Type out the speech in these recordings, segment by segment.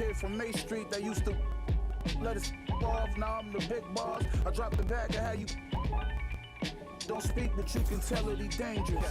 kid from May Street that used to let us off. Now I'm the big boss. I dropped the bag and how you don't speak, but you can tell it he dangerous.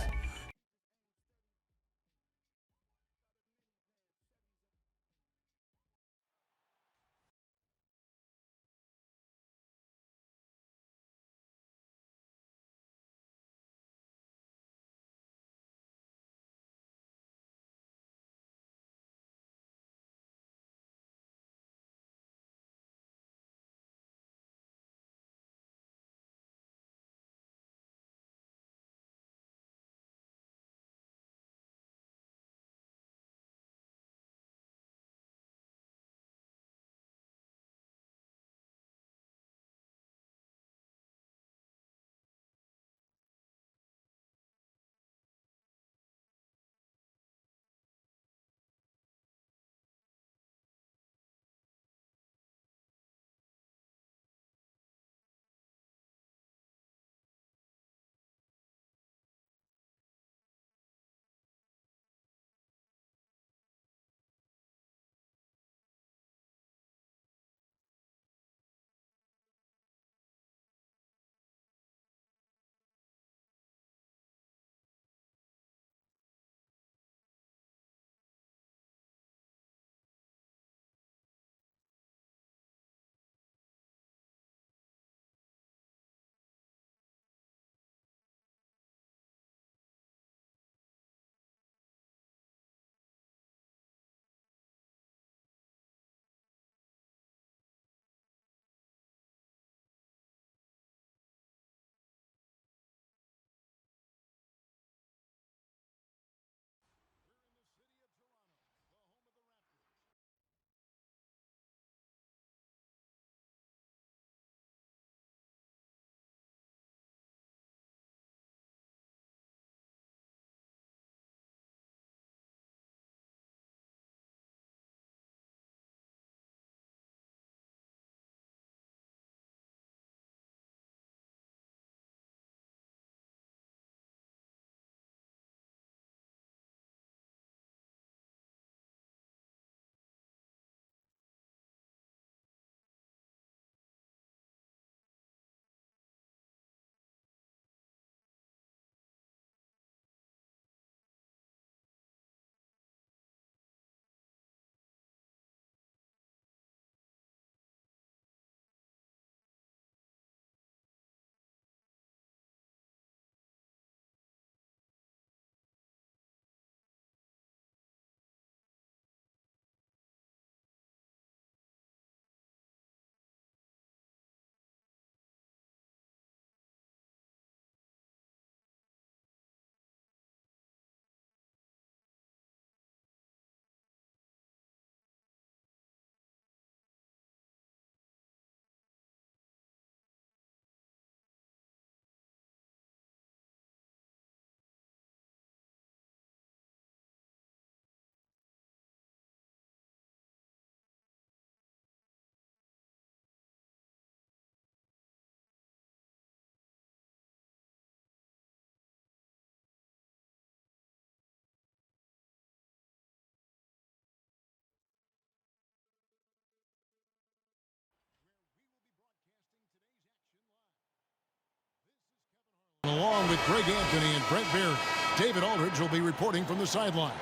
Along with Greg Anthony and Brent Beard, David Aldridge will be reporting from the sidelines.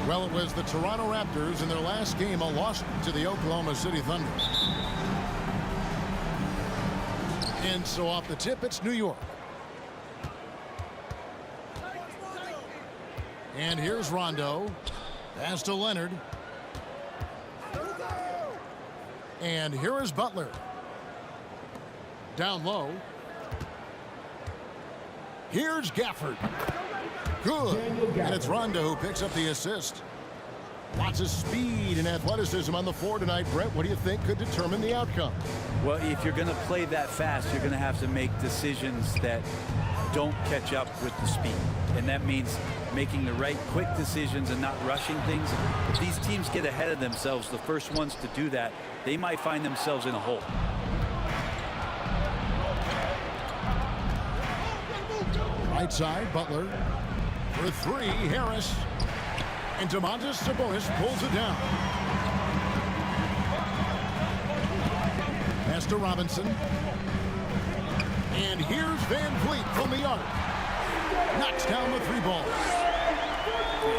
Well, it was the Toronto Raptors in their last game, a loss to the Oklahoma City Thunder. And so off the tip, it's New York. And here's Rondo. Pass to Leonard. And here is Butler. Down low. Here's Gafford. Good. And it's Rondo who picks up the assist. Lots of speed and athleticism on the floor tonight. Brett, what do you think could determine the outcome? Well, if you're going to play that fast, you're going to have to make decisions that don't catch up with the speed. And that means making the right quick decisions and not rushing things. If these teams get ahead of themselves, the first ones to do that, they might find themselves in a hole. Right side, Butler. For three, Harris. And Domantas Sabonis pulls it down. Pass to Robinson. And here's Van Vliet from the arc. Knocks down the three ball.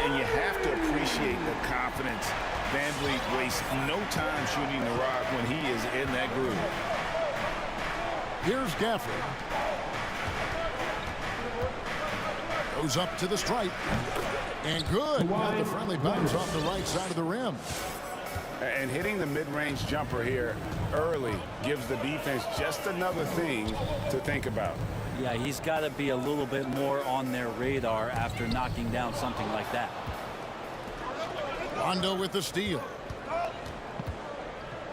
And you have to appreciate the confidence. Van Vliet wastes no time shooting the rock when he is in that groove. Here's Gafford. Goes up to the stripe. And good. Got the friendly bounce off the right side of the rim. And hitting the mid-range jumper here early gives the defense just another thing to think about. Yeah, he's got to be a little bit more on their radar after knocking down something like that. Rondo with the steal.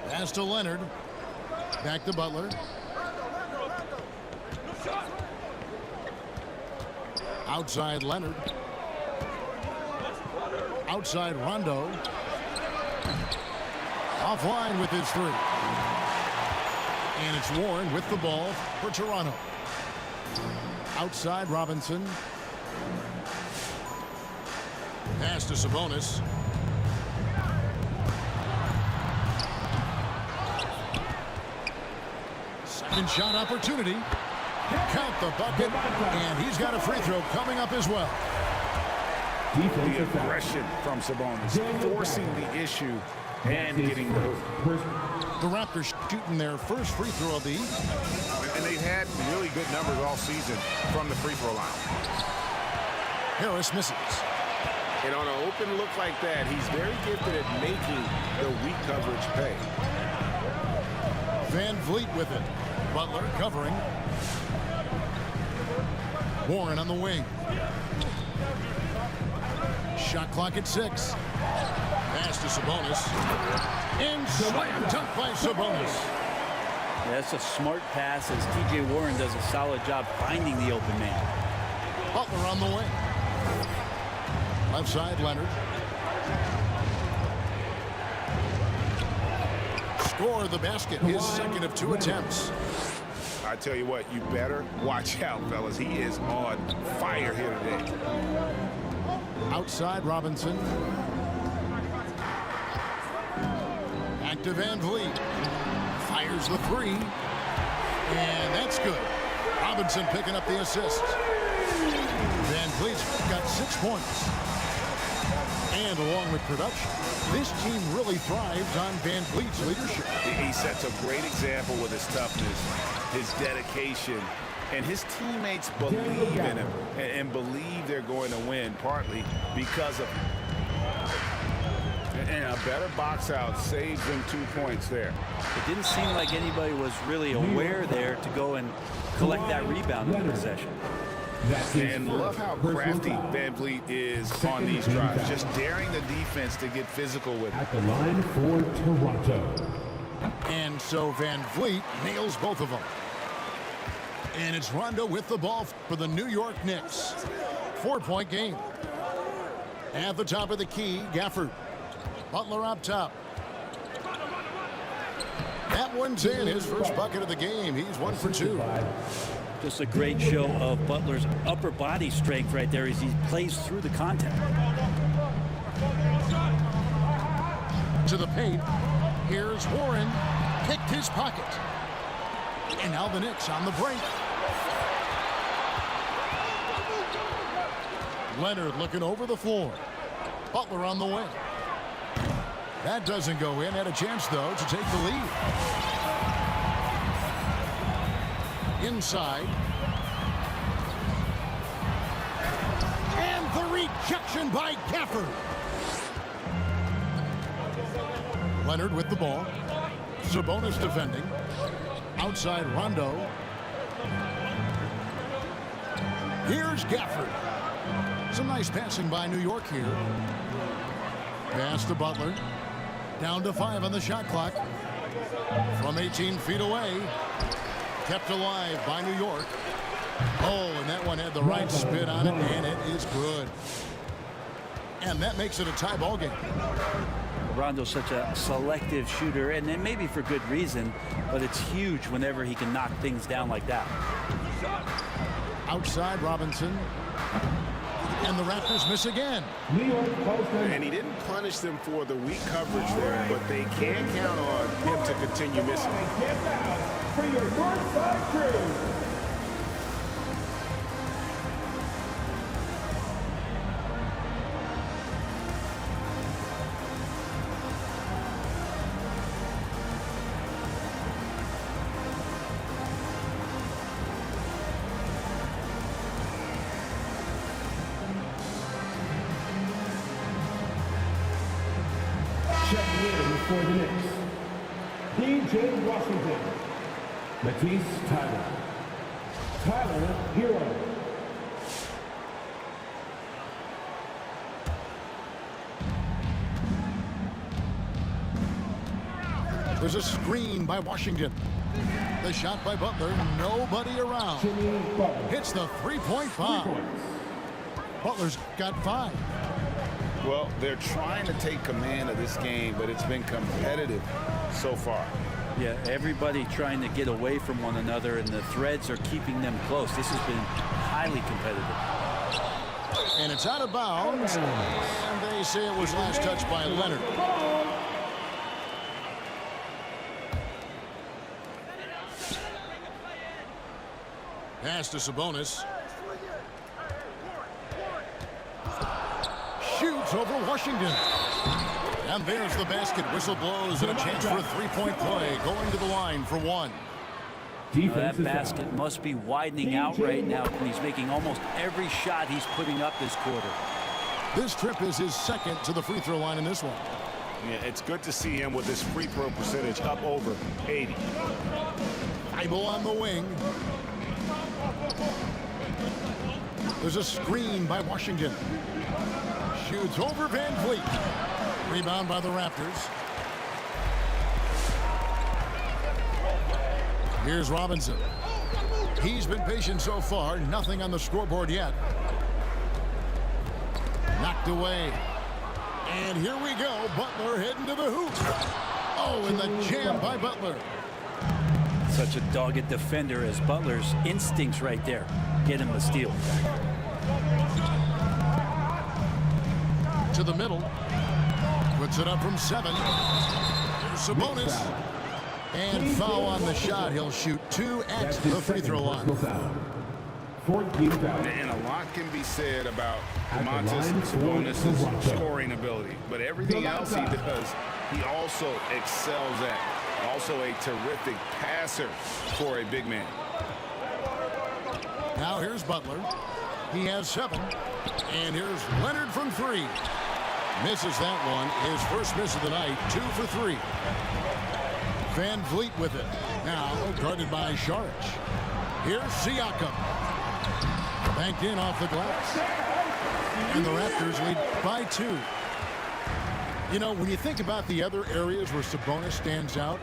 Pass to Leonard. Back to Butler. Outside Leonard. Outside Rondo. Offline with his three. And it's Warren with the ball for Toronto. Outside Robinson. Pass to Sabonis. Second shot opportunity. Count the bucket. And he's got a free throw coming up as well. The aggression from Sabonis, forcing the issue and getting the hoop. The Raptors shooting their first free throw of the evening. And they've had really good numbers all season from the free throw line. Harris misses. And on an open look like that, he's very gifted at making the weak coverage pay. Van Vliet with it. Butler covering. Warren on the wing. Shot clock at 6. Pass to Sabonis. And slam dunk by Sabonis. Yeah, that's a smart pass as T.J. Warren does a solid job finding the open man. Butler on the wing. Left side, Leonard. Score the basket, his second of 2 attempts. I tell you what, you better watch out, fellas. He is on fire here today. Outside Robinson. Back to Van Vliet. Fires the three. And that's good. Robinson picking up the assist. Van Vliet's got 6 points. And along with production, this team really thrives on Van Vliet's leadership. He sets a great example with his toughness, his dedication, and his teammates believe in him and believe they're going to win, partly because of him. And a better box out saves them 2 points there. It didn't seem like anybody was really aware there to go and collect that rebound in the possession. And love how crafty Van Vliet is on these drives, just daring the defense to get physical with it. At the line for Toronto. And so Van Vliet nails both of them. And it's Rondo with the ball for the New York Knicks. 4-point game. At the top of the key, Gafford. Butler up top. That one's in, his first bucket of the game. He's 1 for 2. Just a great show of Butler's upper body strength right there as he plays through the contact. To the paint. Here's Warren. Picked his pocket. And now the Knicks on the break. Leonard looking over the floor. Butler on the wing. That doesn't go in. Had a chance, though, to take the lead. Inside. And the rejection by Gafford. Leonard with the ball. Sabonis defending. Outside Rondo. Here's Gafford. Some nice passing by New York here. Pass to Butler. Down to 5 on the shot clock. From 18 feet away. Kept alive by New York. Oh, and that one had the right spin on it, and it is good. And that makes it a tie ball game. Rondo's such a selective shooter, and then maybe for good reason, but it's huge whenever he can knock things down like that. Outside Robinson. And the Raptors miss again. New York calls timeout. And he didn't punish them for the weak coverage there, but they can count on him to continue missing. Get out for your North Side crew. Checking in for the Knicks, DJ Washington, Matisse Tyler, Tyler Hero. There's a screen by Washington. The shot by Butler, nobody around. Jimmy Butler. Hits the three-point bomb. Butler's got 5. Well, they're trying to take command of this game, but it's been competitive so far. Yeah, everybody trying to get away from one another, and the threads are keeping them close. This has been highly competitive. And it's out of bounds. And they say it was last touched by Leonard. Pass to Sabonis. Shoots over Washington. And there's the basket. Whistle blows and a chance for a three-point play. Going to the line for 1. That basket must be widening out right now. He's making almost every shot he's putting up this quarter. This trip is his second to the free throw line in this one. Yeah, it's good to see him with his free throw percentage up over 80. Bible on the wing. There's a screen by Washington. Shoots over Van Vliet. Rebound by the Raptors. Here's Robinson. He's been patient so far. Nothing on the scoreboard yet. Knocked away. And here we go. Butler heading to the hoop. Oh, and the jam by Butler. Such a dogged defender as Butler's instincts right there. Get him the steal. To the middle. Puts it up from 7. Here's Sabonis. And foul on the shot. He'll shoot 2 at the free throw line. And a lot can be said about Domantas Sabonis' scoring ability. But everything else he does, he also excels at. Also a terrific passer for a big man. Now here's Butler. He has 7. And here's Leonard from 3. Misses that one. His first miss of the night. 2 for 3. Van Vliet with it. Now guarded by Saric. Here's Siakam. Banked in off the glass. And the Raptors lead by 2. You know, when you think about the other areas where Sabonis stands out,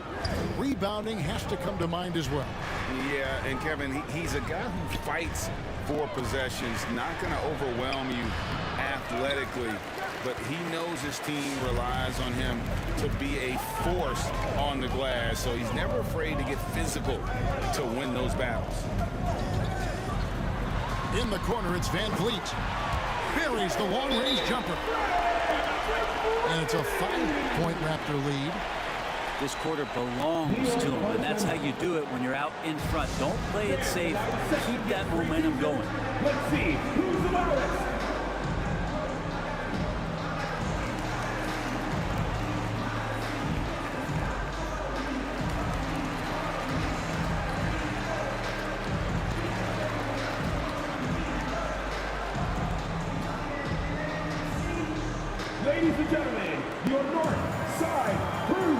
rebounding has to come to mind as well. Yeah, and Kevin, he's a guy who fights for possessions, not going to overwhelm you athletically, but he knows his team relies on him to be a force on the glass, so he's never afraid to get physical to win those battles. In the corner, it's Van Vliet. Buries the long-range jumper. And it's a 5-point Raptor lead. This quarter belongs to him, and that's how you do it when you're out in front. Don't play it safe. Keep that momentum going. Let's see who's the loudest. Ladies and gentlemen, your North Side Crew.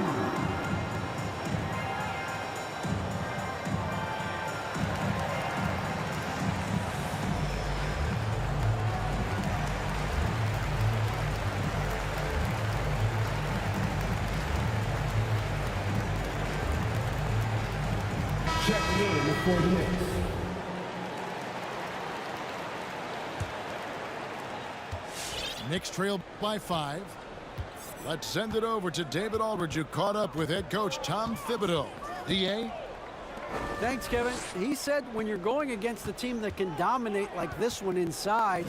Checking in for the Knicks. Knicks trail by 5. Let's send it over to David Aldridge, who caught up with head coach Tom Thibodeau. DA? Thanks, Kevin. He said when you're going against a team that can dominate like this one inside,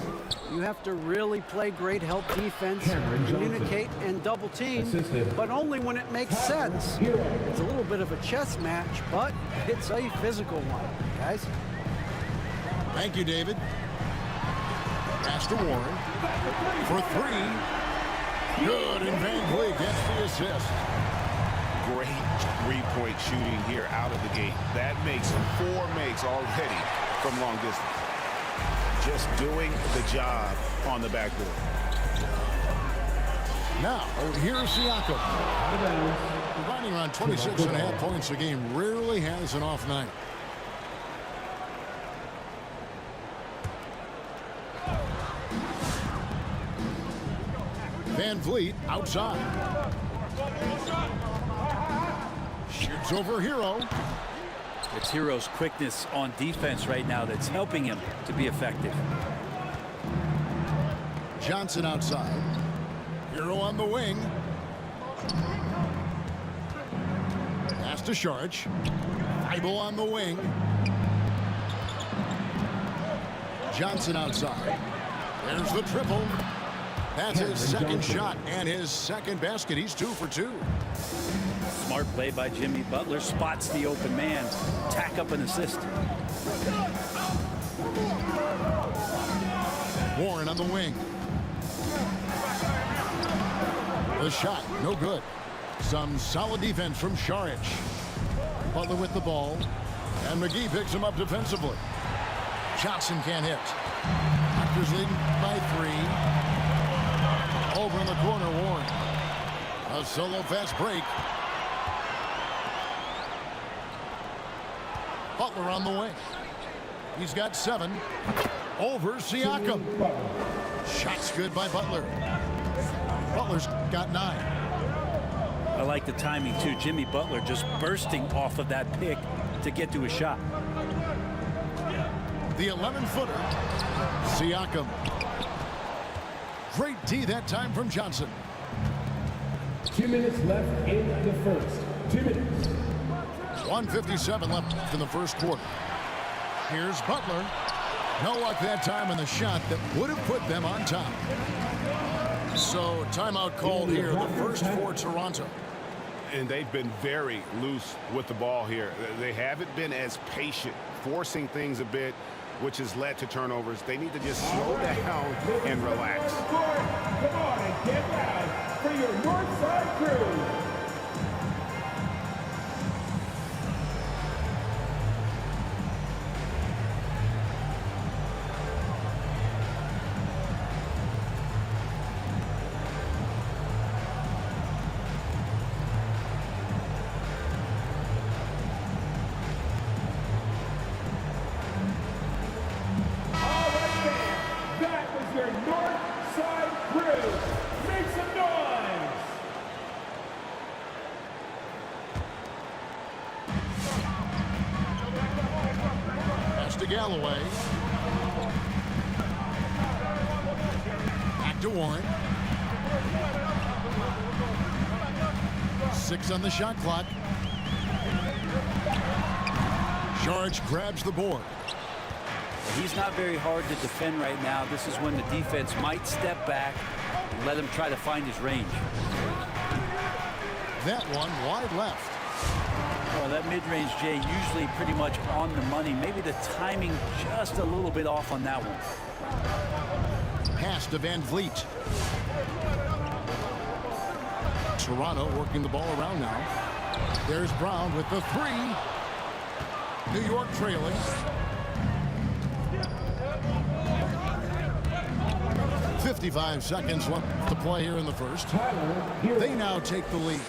you have to really play great help defense, communicate, and double team, but only when it makes sense. It's a little bit of a chess match, but it's a physical one, guys. Thank you, David. Pass to Warren for three. Good, and Van Vliet gets the assist. Great three-point shooting here out of the gate. That makes 4 makes already from long distance. Just doing the job on the backboard. Now, here's Siakam. Running around 26.5 points a game. Rarely has an off night. Van Vliet outside. Shoots over Hero. It's Hero's quickness on defense right now that's helping him to be effective. Johnson outside. Hero on the wing. Pass to Sharch. Thibault on the wing. Johnson outside. There's the triple. That's his second shot and his second basket. He's 2 for 2. Smart play by Jimmy Butler. Spots the open man. Tack up an assist. Warren on the wing. The shot, no good. Some solid defense from Saric. Butler with the ball. And McGee picks him up defensively. Johnson can't hit. Raptors leading by 3. Over in the corner, Warren. A solo fast break. Butler on the wing. He's got 7. Over Siakam. Shots good by Butler. Butler's got 9. I like the timing, too. Jimmy Butler just bursting off of that pick to get to a shot. The 11-footer. Siakam. Great D that time from Johnson. 2 minutes left in the first. 2 minutes. 1:57 left in the first quarter. Here's Butler. No luck that time in the shot that would have put them on top. So timeout called here, the first for Toronto. And they've been very loose with the ball here. They haven't been as patient, forcing things a bit, which has led to turnovers. They need to just slow down and relax. Come on and get loud for your North Side crew. Galloway. Back to Warren. 6 on the shot clock. Saric grabs the board. He's not very hard to defend right now. This is when the defense might step back and let him try to find his range. That one wide left. Well, that mid-range, Jay, usually pretty much on the money. Maybe the timing just a little bit off on that one. Pass to Van Vliet. Toronto working the ball around now. There's Brown with the 3. New York trailing. .55 seconds left to play here in the first. They now take the lead.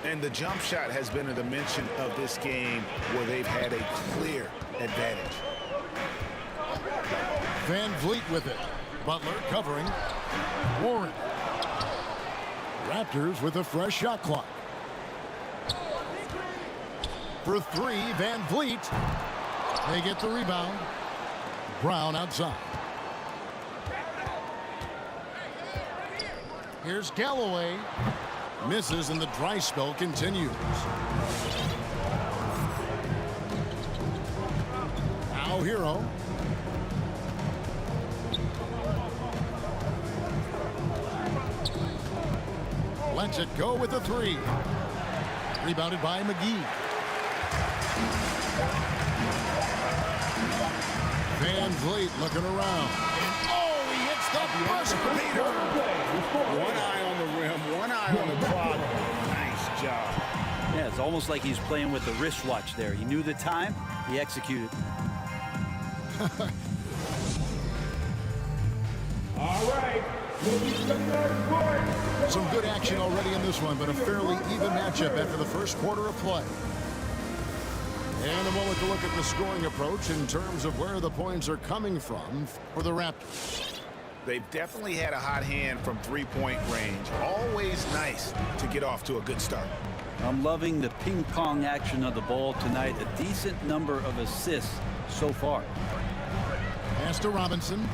And the jump shot has been a dimension of this game where they've had a clear advantage. Van Vliet with it. Butler covering. Warren. Raptors with a fresh shot clock. For 3, Van Vliet. They get the rebound. Brown outside. Here's Galloway. Misses and the dry spell continues. Hero. Lets it go with the three. Rebounded by McGee. Van Vliet looking around. And oh, he hits the buzzer beater. One eye on the rim, one eye on the clock. Nice job. Yeah, it's almost like he's playing with the wristwatch there. He knew the time, he executed. All right. Some good action already in this one, but a fairly even matchup after the first quarter of play. And a moment to look at the scoring approach in terms of where the points are coming from for the Raptors. They've definitely had a hot hand from three-point range. Always nice to get off to a good start. I'm loving the ping pong action of the ball tonight. A decent number of assists so far. Pass to Robinson.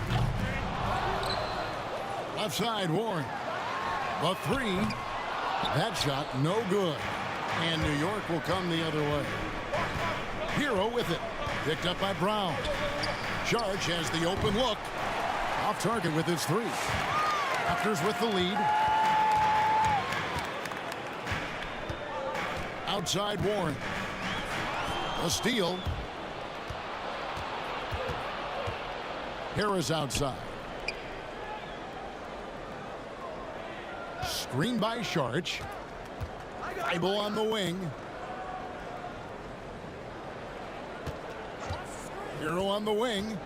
Left side, Warren. The three. That shot, no good. And New York will come the other way. Hero with it. Picked up by Brown. Charge has the open look. Off target with his three. Raptors with the lead. Outside Warren. A steal. Harris outside. Screen by Sharch. Bible on the wing. Hero on the wing.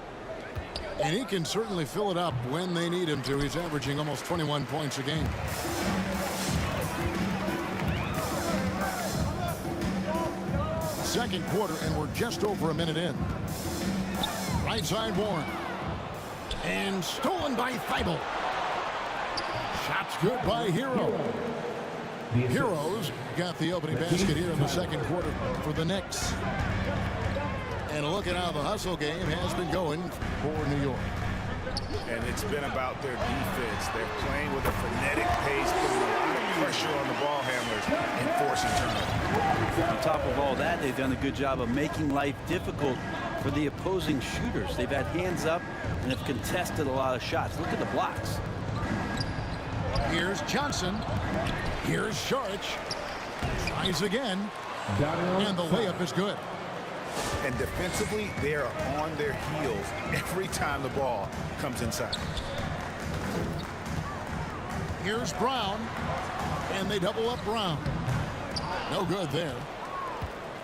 And he can certainly fill it up when they need him to. He's averaging almost 21 points a game. Second quarter, and we're just over a minute in. Right side Warren. And stolen by Thibault. Shots good by Hero. Heroes got the opening basket here in the second quarter for the Knicks. And look at how the hustle game has been going for New York. And it's been about their defense. They're playing with a frenetic pace, putting a lot of pressure on the ball handlers and forcing turnovers. On top of all that, they've done a good job of making life difficult for the opposing shooters. They've had hands up and have contested a lot of shots. Look at the blocks. Here's Johnson. Here's Sharch. Tries again. And the layup is good. And defensively, they are on their heels every time the ball comes inside. Here's Brown. And they double up Brown. No good there.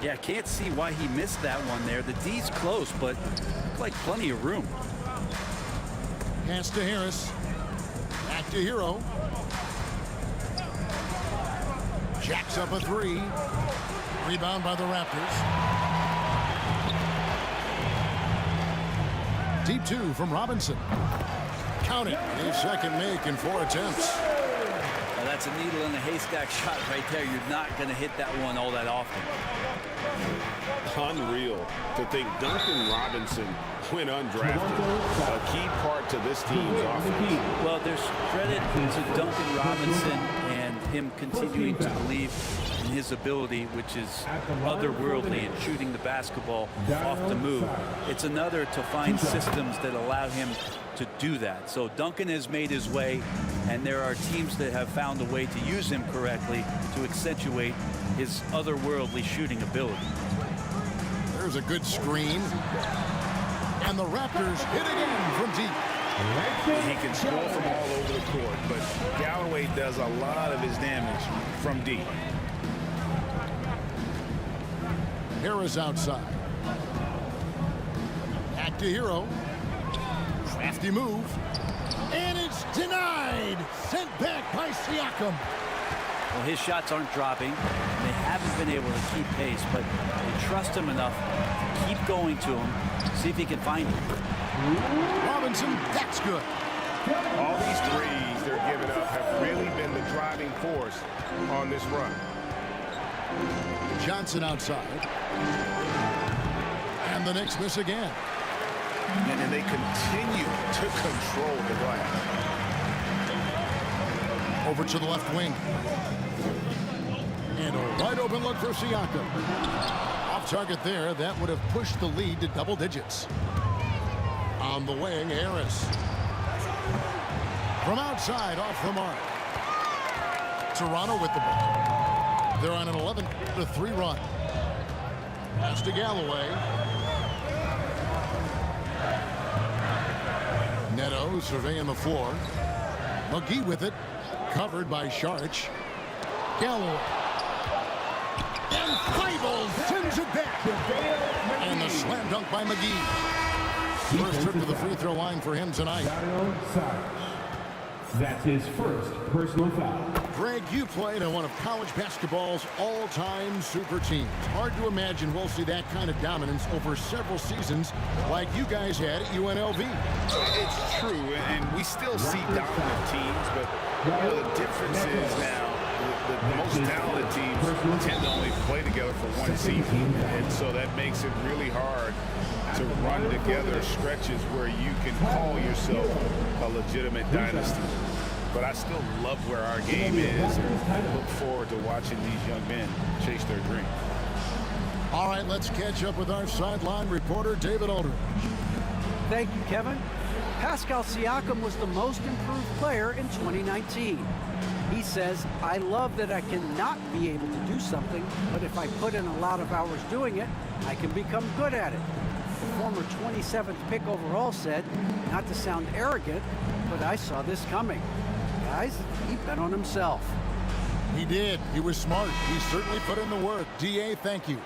Yeah, can't see why he missed that one there. The D's close, but looked like plenty of room. Pass to Harris. Back to Hero. Jacks up a three. Rebound by the Raptors. Deep two from Robinson. Count it. A second make in 4 attempts. Well, that's a needle in a haystack shot right there. You're not going to hit that one all that often. Unreal to think Duncan Robinson went undrafted. A key part to this team's offense. Well, there's credit to Duncan Robinson and him continuing to believe in his ability, which is otherworldly in shooting the basketball off the move. It's another to find systems that allow him to do that. So Duncan has made his way, and there are teams that have found a way to use him correctly to accentuate his otherworldly shooting ability. There's a good screen. And the Raptors hit again from deep. He can score from all over the court, but Galloway does a lot of his damage from deep. Harris outside. Back to Hero. Crafty move. And it's denied. Sent back by Siakam. Well, his shots aren't dropping. They haven't been able to keep pace, but they trust him enough to keep going to him, see if he can find him. Robinson, that's good. All these threes they're giving up have really been the driving force on this run. Johnson outside. And the Knicks miss again. And then they continue to control the glass. Over to the left wing. And a wide open look for Siakam. Off target there. That would have pushed the lead to double digits. On the wing, Harris. From outside, off the mark. Toronto with the ball. They're on an 11-3 run. Pass to Galloway. Neto surveying the floor. McGee with it. Covered by Sharch. Galloway. And Feibel sends it back. And the slam dunk by McGee. First trip to the free throw line for him tonight. That's his first personal foul. Greg, you played on one of college basketball's all-time super teams. Hard to imagine we'll see that kind of dominance over several seasons like you guys had at UNLV. It's true, and we still see dominant teams, but the difference is now the most talented teams tend to only play together for one season, and so that makes it really hard to run together stretches where you can call yourself a legitimate dynasty. But I still love where our game is and look forward to watching these young men chase their dream. All right, let's catch up with our sideline reporter, David Aldridge. Thank you, Kevin. Pascal Siakam was the most improved player in 2019. He says, I love that I cannot be able to do something, but if I put in a lot of hours doing it, I can become good at it. The former 27th pick overall said, not to sound arrogant, but I saw this coming. Guys, he bet on himself. He did. He was smart. He certainly put in the work. DA, thank you.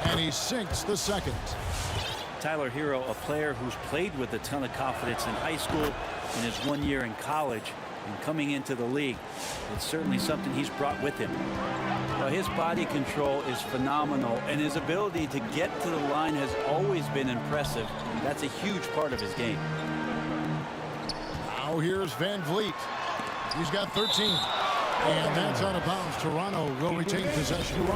And he sinks the second. Tyler Hero, a player who's played with a ton of confidence in high school, in his 1 year in college, and coming into the league. It's certainly something he's brought with him. Well, his body control is phenomenal, and his ability to get to the line has always been impressive. That's a huge part of his game. Now here's Van Vliet. He's got 13. And that's out of bounds. Toronto will retain possession.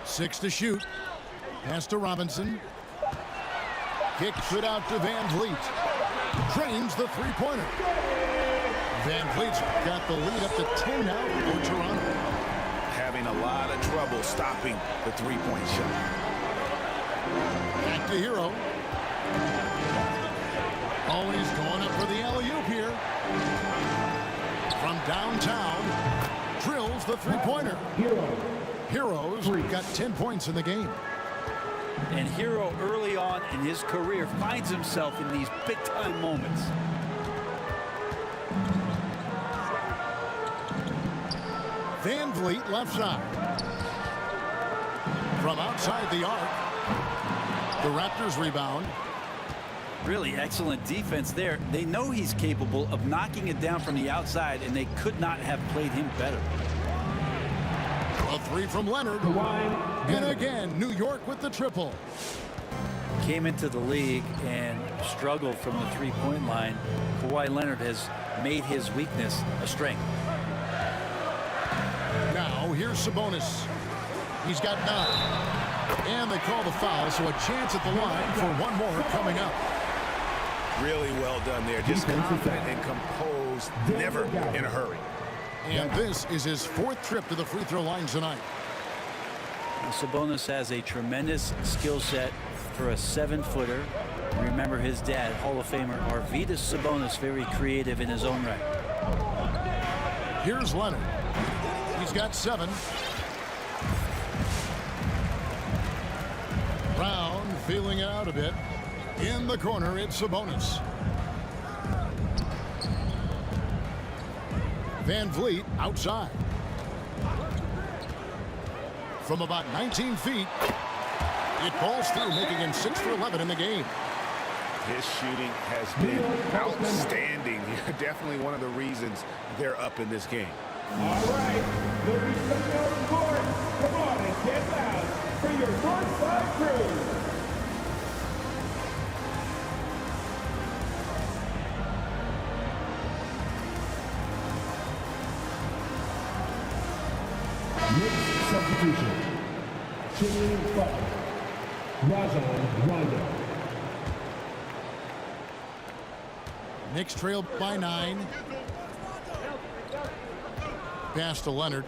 6 to shoot. Pass to Robinson. Kicks it out to Van Vliet. Drains the three-pointer. Van Vliet's got the lead up to 10 now for Toronto. Having a lot of trouble stopping the three-point shot. Back to Hero. Always going up for the alley-oop here. From downtown, drills the three-pointer. Heroes got 10 points in the game. And Hero early on in his career finds himself in these big-time moments. Van Vliet left side. From outside the arc. The Raptors rebound. Really excellent defense there. They know he's capable of knocking it down from the outside, and they could not have played him better. A three from Leonard. And again, New York with the triple. Came into the league and struggled from the three-point line. Kawhi Leonard has made his weakness a strength. Now here's Sabonis. He's got 9. And they call the foul, so a chance at the line for one more coming up. Really well done there. Just confident and composed, never in a hurry. And this is his 4th trip to the free throw line tonight. Sabonis has a tremendous skill set for a 7-footer. Remember his dad, Hall of Famer Arvydas Sabonis, very creative in his own right. Here's Leonard. He's got 7. Brown feeling it out a bit. In the corner, it's Sabonis. Van Vliet outside. From about 19 feet, it falls through, making him 6 for 11 in the game. His shooting has been outstanding. Definitely one of the reasons they're up in this game. All right, there'll be something on the board. Come on and get loud for your North Side crew. Next substitution. Jimmy Butler. Rajon Rondo. Knicks trail by 9. Pass to Leonard.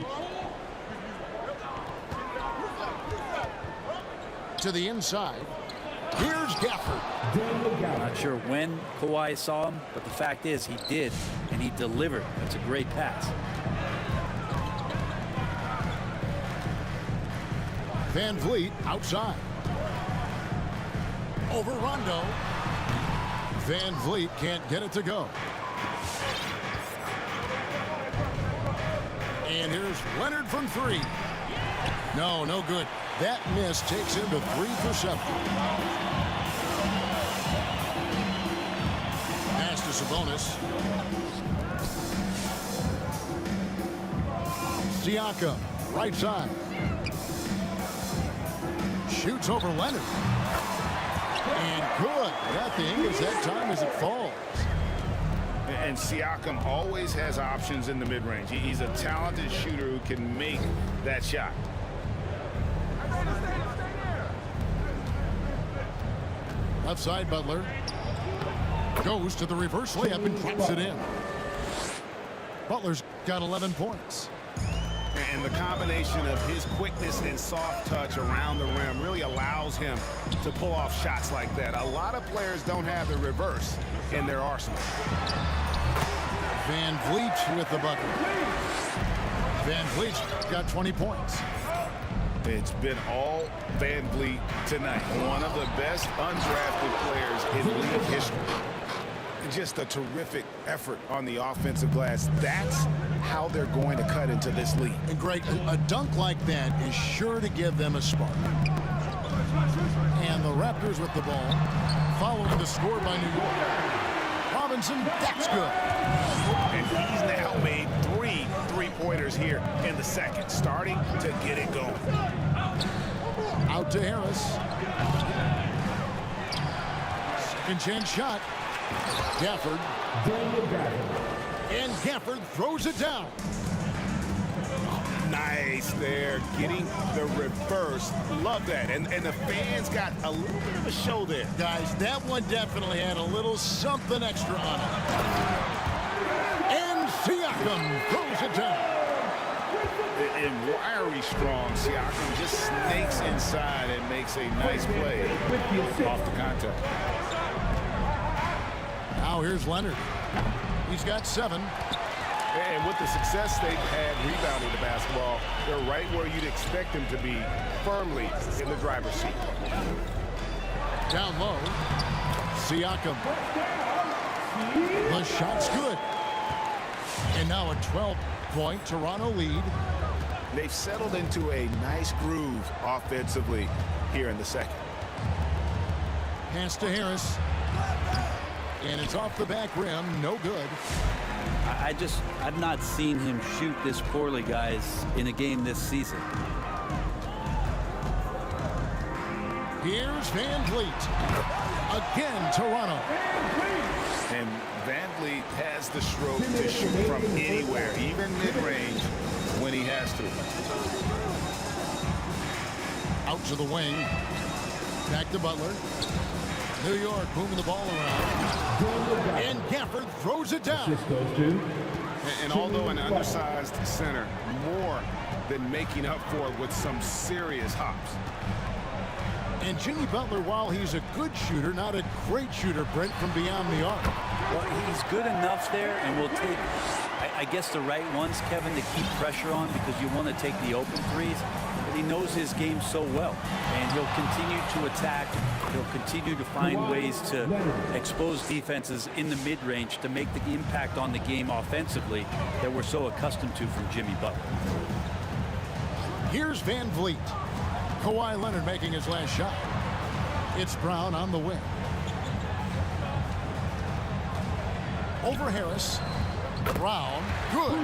To the inside. Here's Gafford. Not sure when Kawhi saw him, but the fact is he did, and he delivered. That's a great pass. Van Vliet outside. Over Rondo. Van Vliet can't get it to go. And here's Leonard from 3. No good. That miss takes him to 3 for 7. Pass to Sabonis. Siakam, right side. Shoots over Leonard. And good. Got the English that time as it falls. And Siakam always has options in the mid-range. He's a talented shooter who can make that shot. Left side, Butler. Goes to the reverse layup and drops it in. Butler's got 11 points. And the combination of his quickness and soft touch around the rim really allows him to pull off shots like that. A lot of players don't have the reverse in their arsenal. Van Vliet with the bucket. Van Vliet's got 20 points. It's been all Van Vliet tonight. One of the best undrafted players in league history. Just a terrific effort on the offensive glass. That's how they're going to cut into this league. And Greg, a dunk like that is sure to give them a spark. And the Raptors with the ball, following the score by New York. Robinson, that's good. And he's now made 3 three-pointers here in the second, starting to get it going. Out to Harris. Second chance shot. Gafford. And Gafford throws it down. Nice there, getting the reverse. Love that. And the fans got a little bit of a show there. Guys, that one definitely had a little something extra on it. And Siakam throws it down. And wiry strong, Siakam just snakes inside and makes a nice play off the contact. Now here's Leonard. He's got 7. And with the success they've had rebounding the basketball, they're right where you'd expect them to be, firmly in the driver's seat. Down low. Siakam. The shot's good. And now a 12-point Toronto lead. They've settled into a nice groove offensively here in the second. Pass to Harris. And it's off the back rim. No good. I've not seen him shoot this poorly, guys, in a game this season. Here's Van Vliet. Again, Toronto. And Van Vliet has the stroke to shoot from anywhere, even mid-range, when he has to. Out to the wing. Back to Butler. New York moving the ball around. And Gafford throws it down. And although an undersized center, more than making up for it with some serious hops. And Jimmy Butler, while he's a good shooter, not a great shooter, Brent, from beyond the arc. Well, he's good enough there, and will take, I guess, the right ones, Kevin, to keep pressure on, because you want to take the open threes. But he knows his game so well, and he'll continue to attack. He'll continue to find ways to expose defenses in the mid-range to make the impact on the game offensively that we're so accustomed to from Jimmy Butler. Here's Van Vliet. Kawhi Leonard making his last shot. It's Brown on the wing. Over Harris. Brown. Good.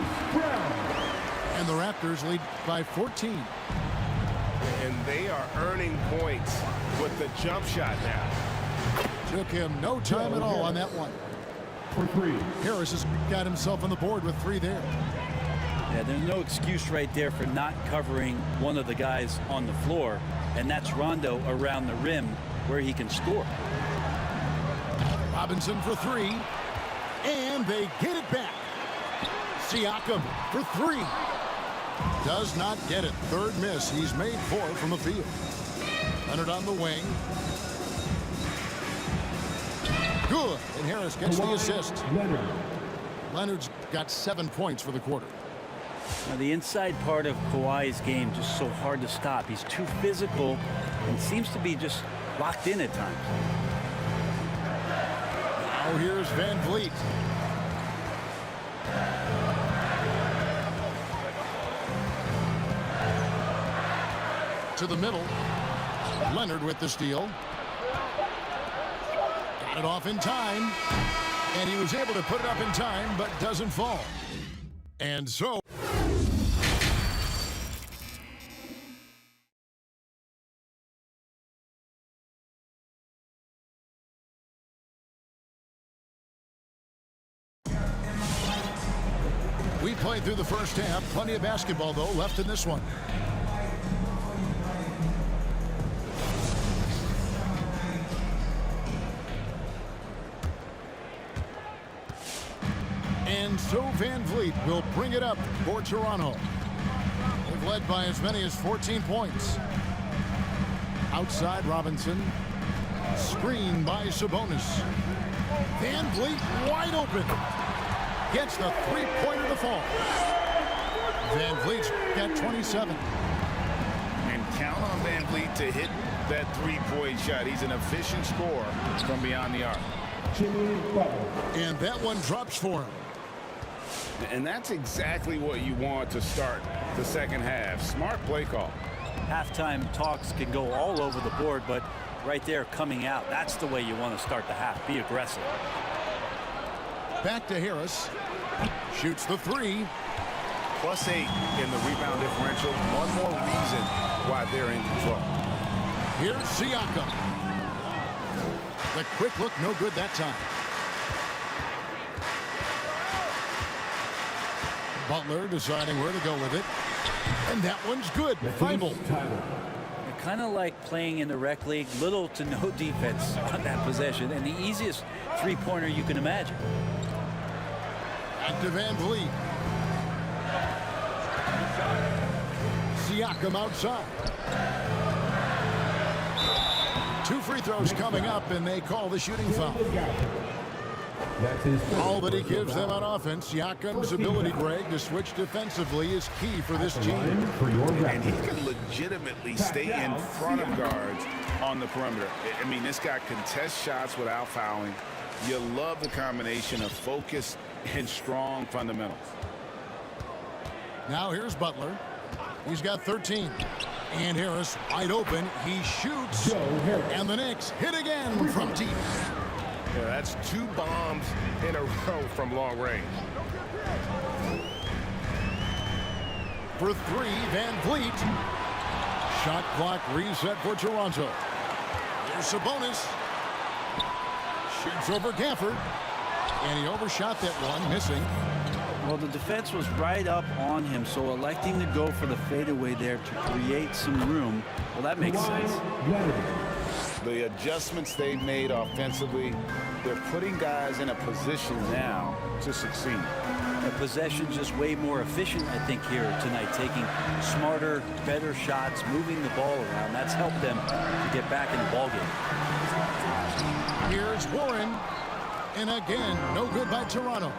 And the Raptors lead by 14. And they are earning points with the jump shot now. Took him no time at all on that one. For 3. Harris has got himself on the board with 3 there. Yeah, there's no excuse right there for not covering one of the guys on the floor, and that's Rondo around the rim where he can score. Robinson for three, and they get it back. Siakam for three. Does not get it. Third miss. He's made 4 from the field. Leonard on the wing. Good. And Harris gets the assist. Leonard's got 7 points for the quarter. Now, the inside part of Kawhi's game just so hard to stop. He's too physical and seems to be just locked in at times. Now here's Van Vliet. To the middle. Leonard with the steal. Got it off in time. And he was able to put it up in time, but doesn't fall. And so... we played through the first half. Plenty of basketball, though, left in this one. And so Van Vliet will bring it up for Toronto. They've led by as many as 14 points. Outside Robinson. Screen by Sabonis. Van Vliet wide open. Gets the three-pointer to fall. Van Vliet's got 27. And count on Van Vliet to hit that three-point shot. He's an efficient scorer from beyond the arc. And that one drops for him. And that's exactly what you want to start the second half. Smart play call. Halftime talks can go all over the board, but right there coming out, that's the way you want to start the half. Be aggressive. Back to Harris. Shoots the three. +8 in the rebound differential. One more reason why they're in control. Here's Siakam. The quick look, no good that time. Butler deciding where to go with it. And that one's good. Fumble. Kind of like playing in the rec league, little to no defense on that possession, and the easiest three-pointer you can imagine. Back to Van Vliet. Siakam outside. 2 free throws coming up, and they call the shooting foul. All that he gives them on offense. Siakam's ability, Greg, to switch defensively is key for this team. And he can legitimately stay in front of guards on the perimeter. I mean, this guy contests shots without fouling. You love the combination of focus and strong fundamentals. Now here's Butler. He's got 13. And Harris wide open. He shoots. And the Knicks hit again from deep. Yeah, that's 2 bombs in a row from long range. For 3, Van Vliet. Shot clock reset for Toronto. Here's Sabonis. Shoots over Gafford. And he overshot that one, missing. Well, the defense was right up on him, so electing to go for the fadeaway there to create some room, well, that makes sense. The adjustments they've made offensively, they're putting guys in a position now to succeed. The possession just way more efficient, I think, here tonight, taking smarter, better shots, moving the ball around. That's helped them to get back in the ballgame. Here's Warren. And again, no good by Toronto.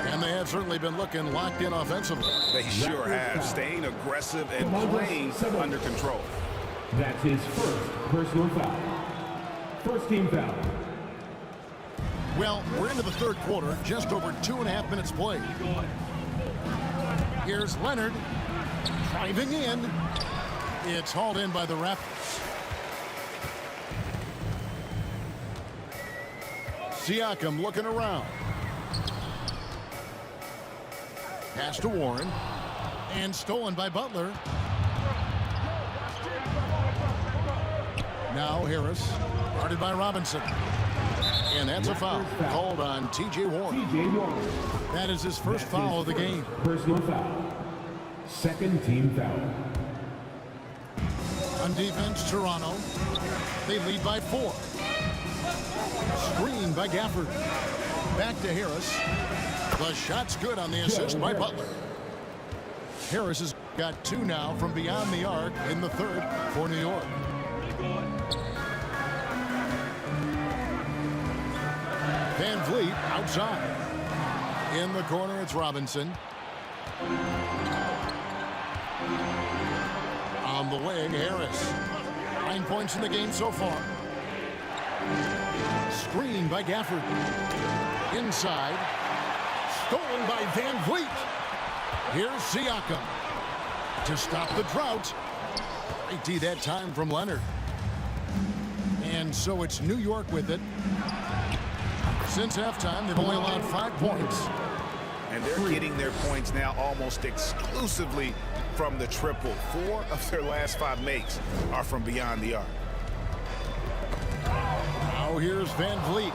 And they have certainly been looking locked in offensively. They sure have, staying aggressive and playing under control. That's his first personal foul. First team foul. Well, we're into the third quarter, just over 2.5 minutes played. Here's Leonard driving in. It's hauled in by the Raptors. Siakam looking around. Pass to Warren. And stolen by Butler. Now Harris, guarded by Robinson. And that's a foul called on T.J. Warren. T.J. Warren. That is his first foul of the game. Personal foul. Second team foul. On defense, Toronto. They lead by 4. Screen by Gafford. Back to Harris. The shot's good on the assist by Butler. Harris has got 2 now from beyond the arc in the third for New York. Van Vliet outside. In the corner, it's Robinson. On the wing, Harris. 9 points in the game so far. Screen by Gafford. Inside. Stolen by Van Vliet. Here's Siakam. To stop the drought. Great D that time from Leonard. And so it's New York with it. Since halftime, they've only allowed 5 points. And they're getting their points now almost exclusively from the triple. 4 of their last 5 makes are from beyond the arc. Now here's Van Vliet.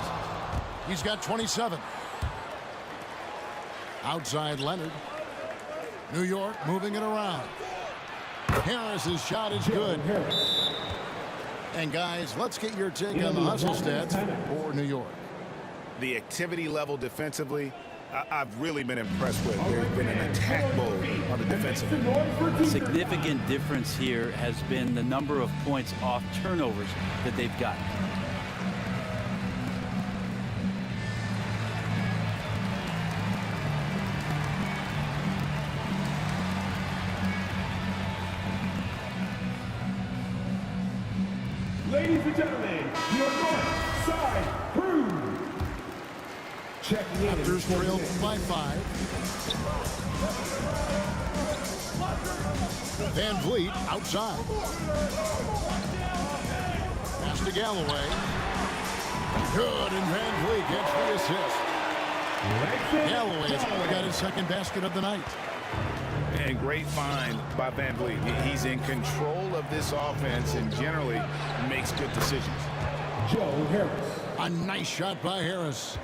He's got 27. Outside Leonard. New York moving it around. Harris's shot is good. And guys, let's get your take on the hustle stats for New York. The activity level defensively, I've really been impressed with. There's been an attack mode on the defensive end. The significant difference here has been the number of points off turnovers that they've got. Ladies and gentlemen, your north side crew. Checking in. Raptors trailed by 5. Van Vliet outside. Pass to Galloway. Good, and Van Vliet gets the assist. Galloway has got his second basket of the night. And great find by Van Vliet. He's in control of this offense and generally makes good decisions. Joe Harris. A nice shot by Harris.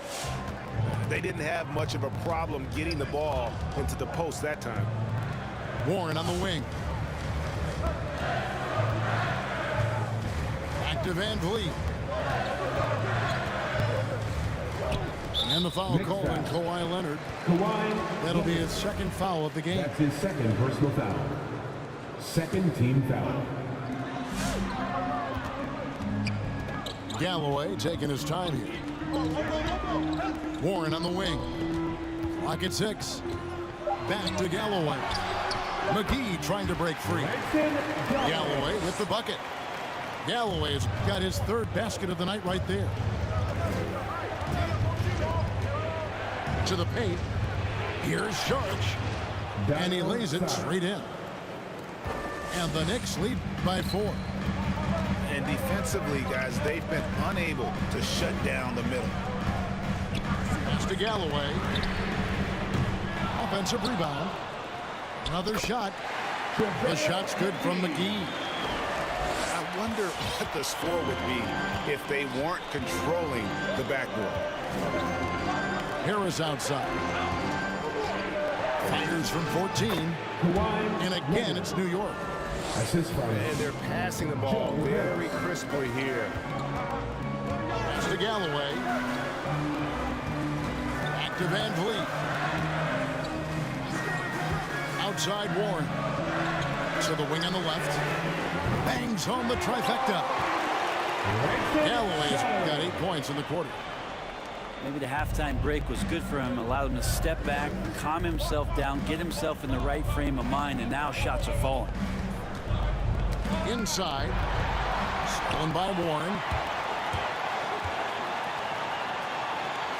They didn't have much of a problem getting the ball into the post that time. Warren on the wing. Back to Van Vliet. And the foul called on Kawhi Leonard. That'll be his second foul of the game. That's his second personal foul. Second team foul. Galloway taking his time here. Warren on the wing. Clock at 6. Back to Galloway. McGee trying to break free. Galloway with the bucket. Galloway's got his third basket of the night right there. To the paint. Here's Sharch. And he lays it straight in. And the Knicks lead by 4. And defensively, guys, they've been unable to shut down the middle. Pass to Galloway. Offensive rebound. Another shot. The shot's good from McGee. I wonder what the score would be if they weren't controlling the backboard. Harris outside. Fires from 14. And again, it's New York. And they're passing the ball very crisply here. Pass to Galloway. Back to Van Vliet. Outside Warren. To the wing on the left. Bangs home the trifecta. Galloway's got 8 points in the quarter. Maybe the halftime break was good for him, allowed him to step back, calm himself down, get himself in the right frame of mind, and now shots are falling. Inside. Stolen by Warren.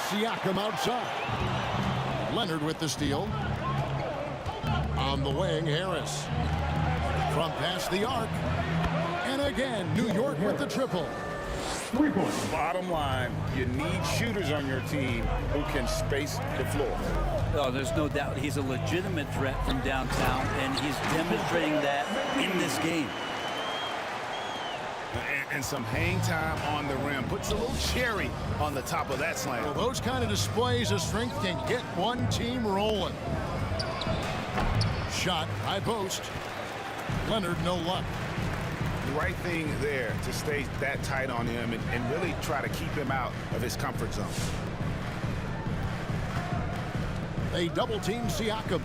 Siakam outside. Leonard with the steal. On the wing, Harris. From past the arc. And again, New York with the triple. 3 points. Bottom line, you need shooters on your team who can space the floor. Oh, there's no doubt he's a legitimate threat from downtown, and he's demonstrating that in this game. And some hang time on the rim. Puts a little cherry on the top of that slam. Well, those kind of displays of strength can get one team rolling. Shot, high post. Leonard, no luck. The right thing there to stay that tight on him and really try to keep him out of his comfort zone. They double team Siakam.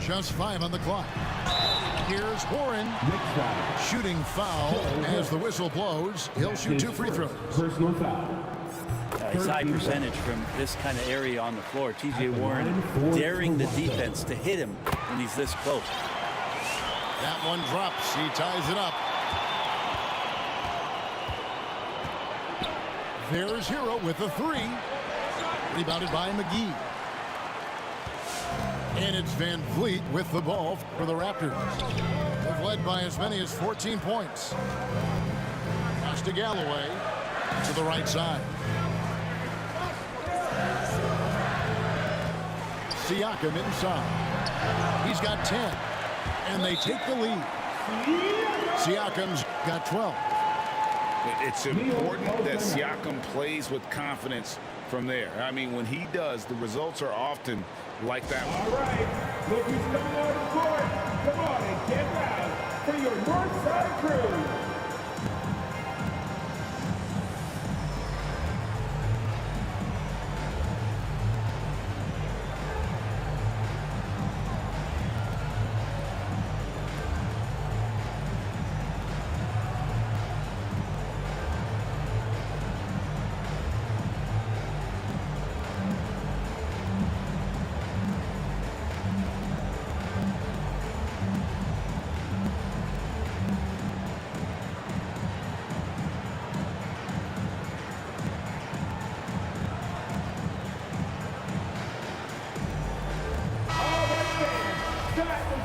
Just 5 on the clock. Here's Warren. Shooting foul as the whistle blows. He'll shoot 2 free throws. Personal foul. His high percentage from this kind of area on the floor. T.J. Warren daring the defense to hit him when he's this close. That one drops. He ties it up. There's Hero with a 3. Rebounded by McGee. And it's Van Vliet with the ball for the Raptors. They've led by as many as 14 points. Pass to Galloway to the right side. Siakam inside. He's got 10. And they take the lead. Siakam's got 12. It's important that Siakam plays with confidence from there. I mean, when he does, the results are often like that one. All right, look who's coming on the court. Come on and get loud for your North Side crew.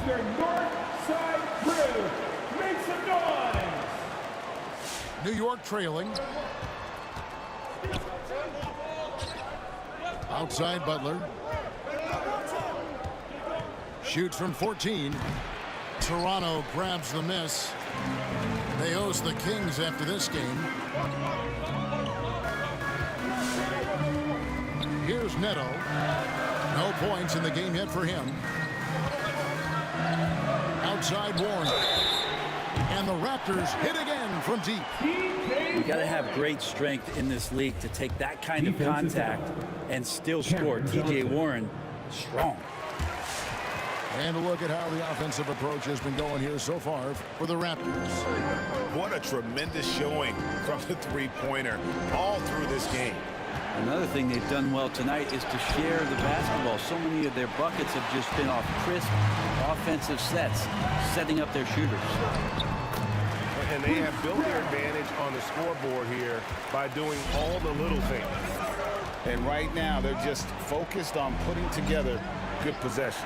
Your North Side crew, make some noise! New York trailing. Outside Butler. Shoots from 14. Toronto grabs the miss. They host the Kings after this game. Here's Neto. No points in the game yet for him. Outside Warren. And the Raptors hit again from deep. You got to have great strength in this league to take that kind of contact and still score. T.J. Warren, strong. And a look at how the offensive approach has been going here so far for the Raptors. What a tremendous showing from the three-pointer all through this game. Another thing they've done well tonight is to share the basketball. So many of their buckets have just been off crisp offensive sets, setting up their shooters. And they have built their advantage on the scoreboard here by doing all the little things. And right now, they're just focused on putting together good possessions.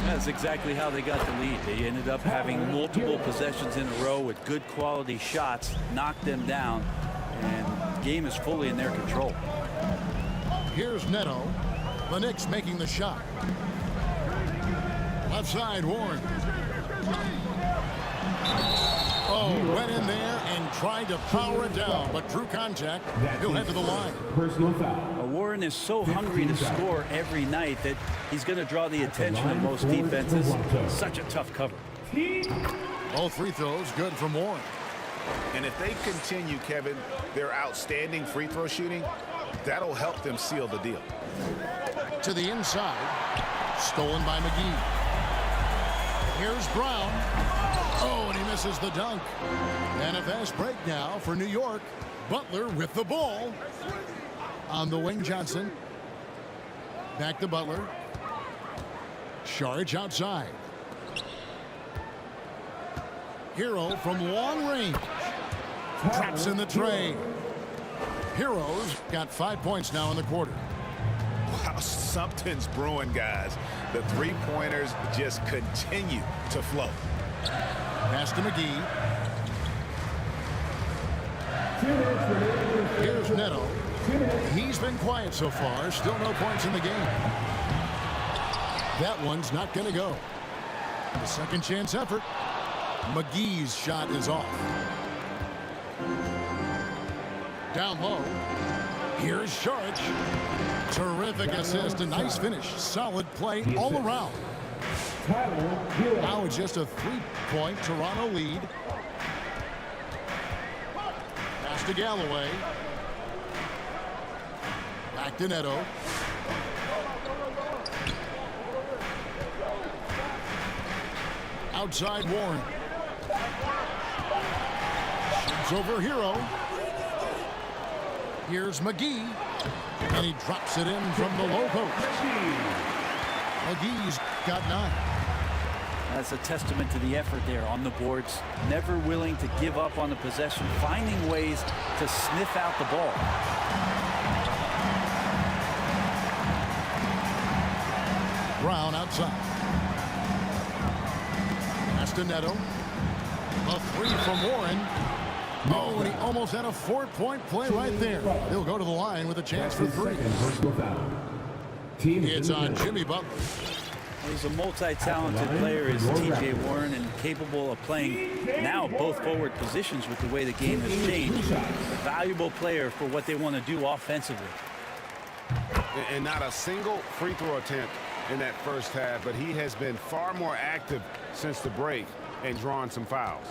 That's exactly how they got the lead. They ended up having multiple possessions in a row with good quality shots, knocked them down, and the game is fully in their control. Here's Neto. The Knicks making the shot. Left side, Warren. Oh, went in there and tried to power it down, but drew contact. He'll head to the line. Personal foul. Warren is so hungry to score every night that he's going to draw the attention of most defenses. Such a tough cover. Both free throws good from Warren. And if they continue, Kevin, their outstanding free throw shooting, that'll help them seal the deal. To the inside. Stolen by McGee. Here's Brown. Oh, and he misses the dunk. And a fast break now for New York. Butler with the ball. On the wing, Johnson. Back to Butler. Saric outside. Hero from long range. Traps in the tray. Hero's got 5 points now in the quarter. Wow, something's brewing, guys. The three-pointers just continue to flow. Pass to McGee. Here's Neto. He's been quiet so far. Still no points in the game. That one's not going to go. The second chance effort. McGee's shot is off. Down low. Here's Sharich. Terrific assist. A nice finish. Solid play all around. Now it's just a 3-point Toronto lead. Pass to Galloway. Back to Neto. Outside Warren. Shoots over Hero. Here's McGee. And he drops it in from the low post. McGee's got 9. That's a testament to the effort there on the boards. Never willing to give up on the possession. Finding ways to sniff out the ball. Brown outside. Pass to Neto. A 3 from Warren. Oh, and he almost had a 4-point play right there. He'll go to the line with a chance for 3. It's on Jimmy Butler. He's a multi-talented player, is T.J. Warren, and capable of playing now both forward positions with the way the game has changed. A valuable player for what they want to do offensively. And not a single free throw attempt in that first half, but he has been far more active since the break and drawn some fouls.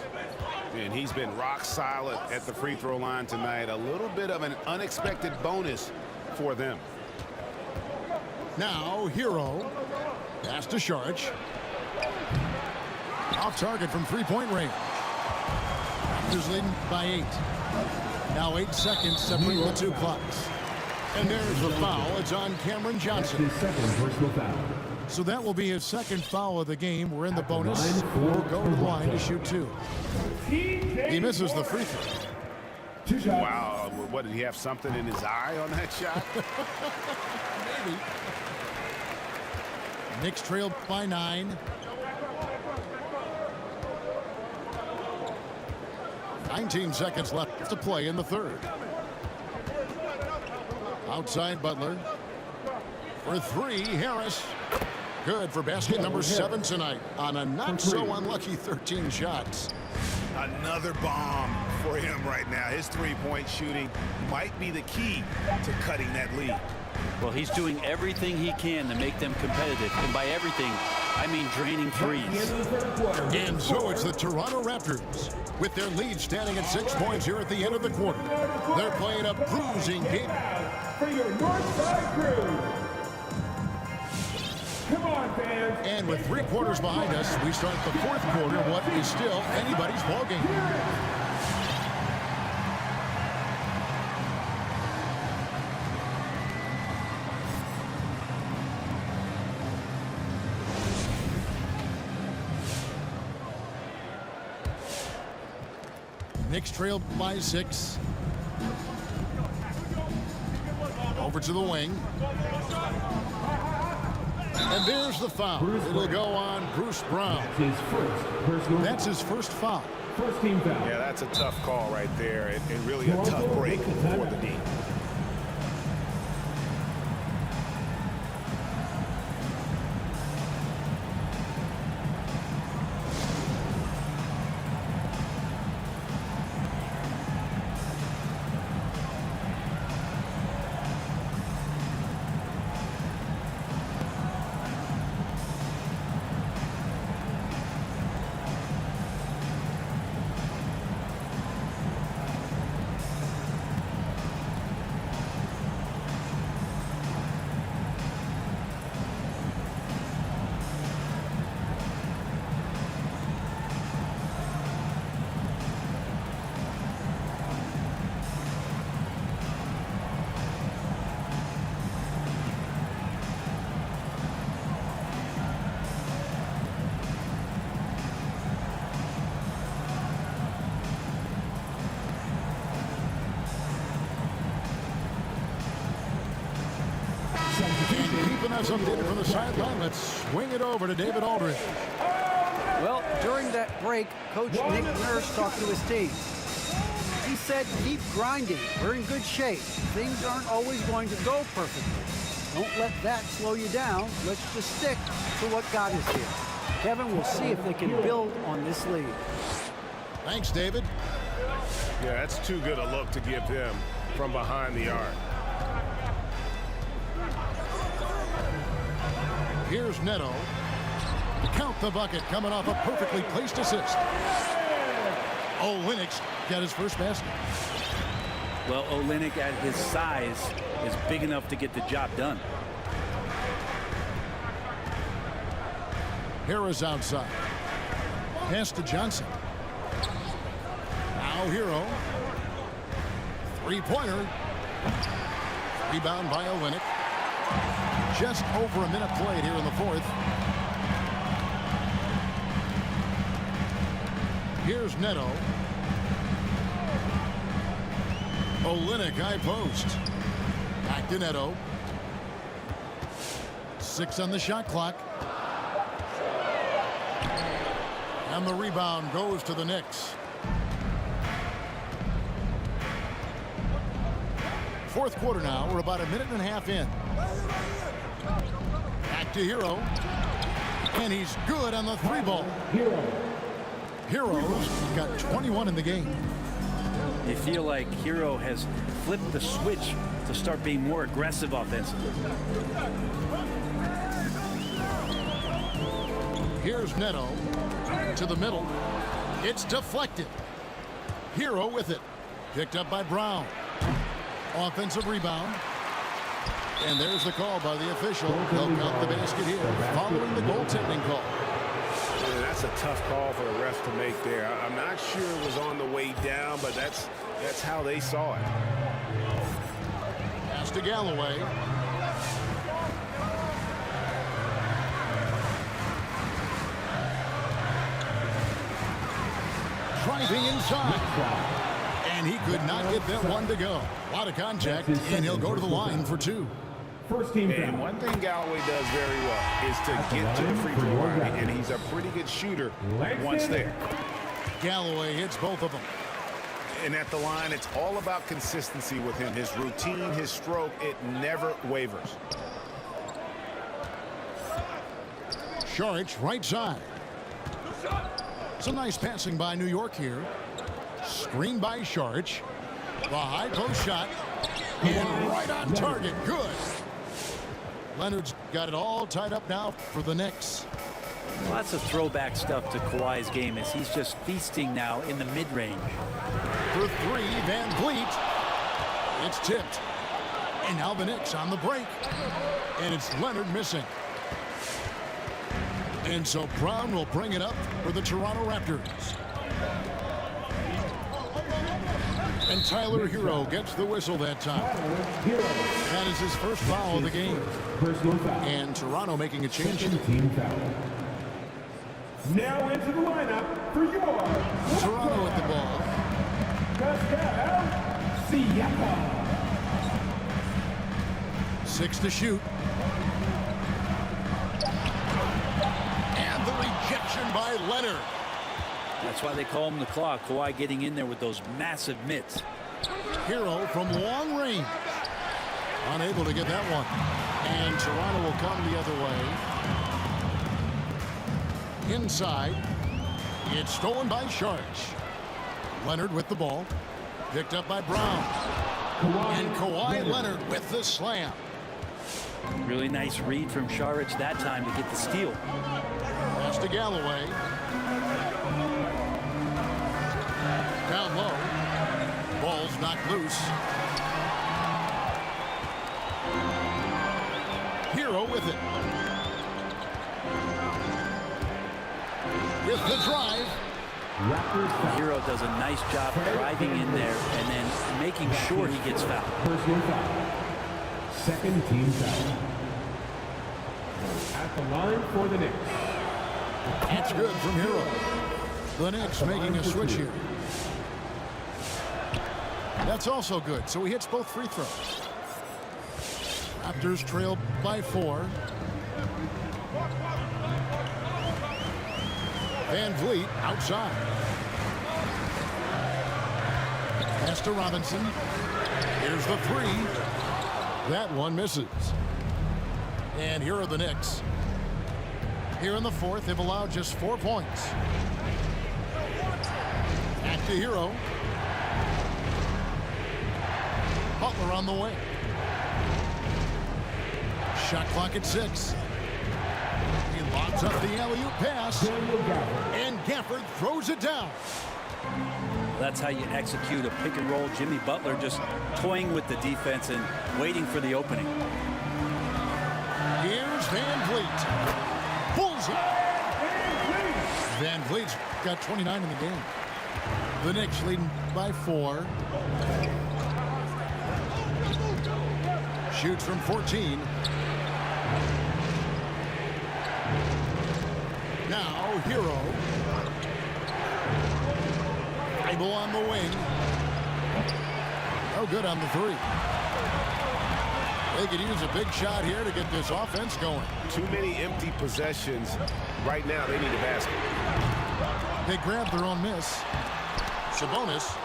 And he's been rock solid at the free throw line tonight. A little bit of an unexpected bonus for them. Now Hero. Pass to Sharich. Off target from 3-point range. Raptors leading by 8. Now 8 seconds separating the 2 clocks. And there's the foul. It's on Cameron Johnson. His second personal foul. So that will be his second foul of the game. We're in the bonus. We'll go to the line to shoot 2. He misses the free throw. 2 shots. Wow, what, did he have something in his eye on that shot? Maybe. Knicks trailed by 9. 19 seconds left to play in the third. Outside Butler. For 3, Harris. Good for basket number 7 tonight on a not-so-unlucky 13 shots. Another bomb for him right now. His three-point shooting might be the key to cutting that lead. Well, he's doing everything he can to make them competitive. And by everything, I mean draining threes. And so it's the Toronto Raptors with their lead standing at 6 points here at the end of the quarter. They're playing a bruising game. For your Northside crew. Come on, fans. And with 3 quarters behind us, we start the 4th quarter, what is still anybody's ballgame. Knicks trail by 6. Over to the wing. And there's the foul. It'll go on Bruce Brown. That's his first foul. First team foul. Yeah, that's a tough call right there, and really a tough break for the D. Keeping us updated from the sideline, let's swing it over to David Aldridge. Well, during that break, Coach Nick Nurse talked to his team. He said, keep grinding. We're in good shape. Things aren't always going to go perfectly. Don't let that slow you down. Let's just stick to what got us here. Kevin, we'll see if they can build on this lead. Thanks, David. Yeah, that's too good a look to give them from behind the arc. Here's Neto. Count the bucket coming off a perfectly placed assist. Olynyk got his first basket. Well, Olynyk at his size is big enough to get the job done. Harris outside. Pass to Johnson. Now Hero. Three-pointer. Rebound by Olynyk. Just over a minute played here in the fourth. Here's Neto. Olynyk high post. Back to Neto. 6 on the shot clock. And the rebound goes to the Knicks. Fourth quarter now. We're about a minute and a half in. Back to Hero. And he's good on the three ball. Hero's got 21 in the game. You feel like Hero has flipped the switch to start being more aggressive offensively. Here's Neto to the middle. It's deflected. Hero with it. Picked up by Brown. Offensive rebound. And there's the call by the official. They'll count the basket here following the goaltending call. Yeah, that's a tough call for the refs to make there. I'm not sure it was on the way down, but that's how they saw it. Pass to Galloway. Driving inside. And he could not get that one to go. A lot of contact, and he'll go to the line for 2. First team And foul. one thing Galloway does very well is to get to the free throw line, and he's a pretty good shooter once there. Galloway hits both of them. And at the line, it's all about consistency with him. His routine, his stroke, it never wavers. Saric right side. Some nice passing by New York here. Screen by Saric. The high post shot. And right on target. Good. Leonard's got it all tied up now for the Knicks. Lots of throwback stuff to Kawhi's game as he's just feasting now in the mid-range. For 3, Van Vliet. It's tipped. And now the Knicks on the break. And it's Leonard missing. And so Brown will bring it up for the Toronto Raptors. And Tyler Hero gets the whistle that time. That is his first foul of the game. Personal foul. And Toronto making a change. Second team foul. Now into the lineup for your Toronto at the ball. Pascal Siakam. 6 to shoot. And the rejection by Leonard. That's why they call him the Claw. Kawhi getting in there with those massive mitts. Hero from long range. Unable to get that one. And Toronto will come the other way. Inside. It's stolen by Saric. Leonard with the ball. Picked up by Brown. And Kawhi Leonard with the slam. Really nice read from Saric that time to get the steal. Pass to Galloway. Down low. Ball's knocked loose. Hero with it. With the drive. Hero does a nice job driving in there and then making sure he gets fouled. Personal foul. Second team foul. At the line for the Knicks. That's good from Hero. The Knicks making a switch here. That's also good, so he hits both free throws. Raptors trail by 4. Van Vliet outside. Pass to Robinson. Here's the 3. That one misses. And here are the Knicks. Here in the fourth, they've allowed just 4 points. Back to Hero. Butler on the wing. Shot clock at 6. He lobs up the alley-oop pass. And Gafford throws it down. That's how you execute a pick and roll. Jimmy Butler just toying with the defense and waiting for the opening. Here's Van Vliet. Bullseye. Van Vliet's got 29 in the game. The Knicks leading by 4. Shoots from 14. Now Hero. Bible on the wing. No good on the 3. They could use a big shot here to get this offense going. Too many empty possessions. Right now, they need a basket. They grab their own miss. Sabonis.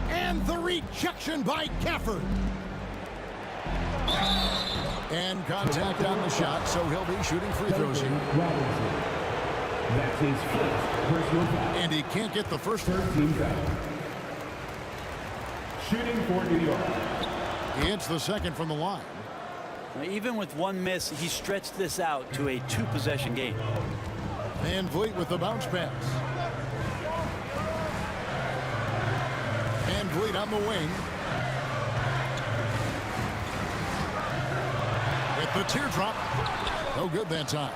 And the rejection by Gafford. And contact on the shot, so he'll be shooting free throws here. That's his first personal foul. And he can't get the first one. 13 foul. Shooting for New York. He hits the second from the line. Now, even with 1 miss, he stretched this out to a 2-possession game. Van Vliet with the bounce pass. Van Vliet on the wing. With the teardrop. No good that time.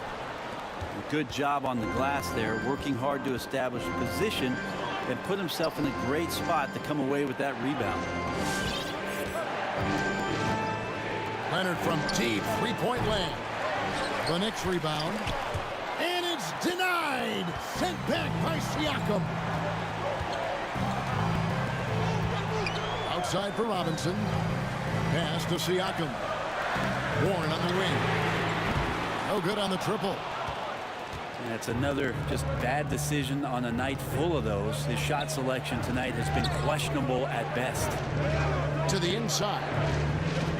Good job on the glass there, working hard to establish position and put himself in a great spot to come away with that rebound. Leonard from deep, 3-point land. The Knicks rebound. And it's denied. Sent back by Siakam. Outside for Robinson. Pass to Siakam. Warren on the wing. No good on the triple. And it's another just bad decision on a night full of those. His shot selection tonight has been questionable at best. To the inside.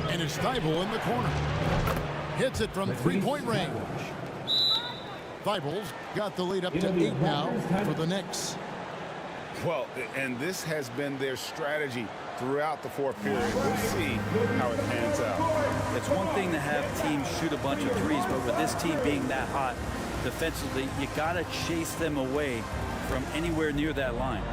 And it's Thibault in the corner. Hits it from 3-point range. Thibault's got the lead up to 8 now for the Knicks. Well, and this has been their strategy throughout the fourth period. We'll see how it pans out. It's one thing to have teams shoot a bunch of threes, but with this team being that hot defensively, you got to chase them away from anywhere near that line.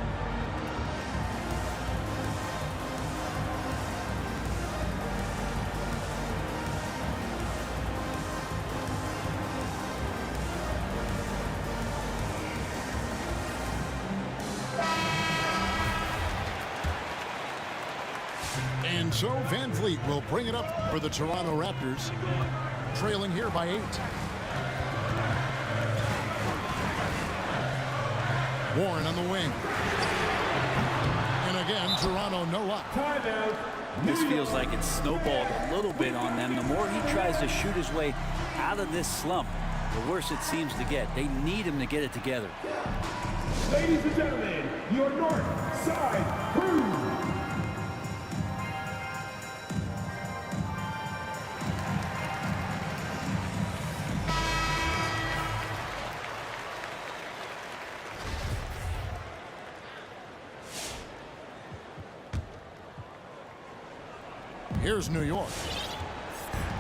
And so Van Vliet will bring it up for the Toronto Raptors, trailing here by 8. Warren on the wing. And again, Toronto no luck. Timeout. This feels like it's snowballed a little bit on them. The more he tries to shoot his way out of this slump, the worse it seems to get. They need him to get it together. Ladies and gentlemen, your North Side Crew. Here's New York.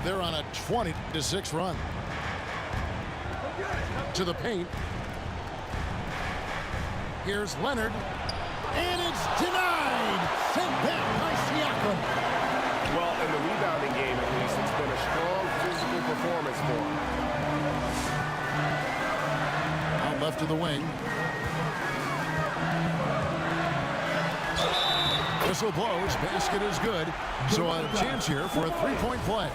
They're on a 20-6 run. To the paint. Here's Leonard. And it's denied. Sent back by Siakam. Well, in the rebounding game, at least, it's been a strong physical performance for him. Out left to the wing. Whistle blows. Basket is good. So a chance here for a 3-point play.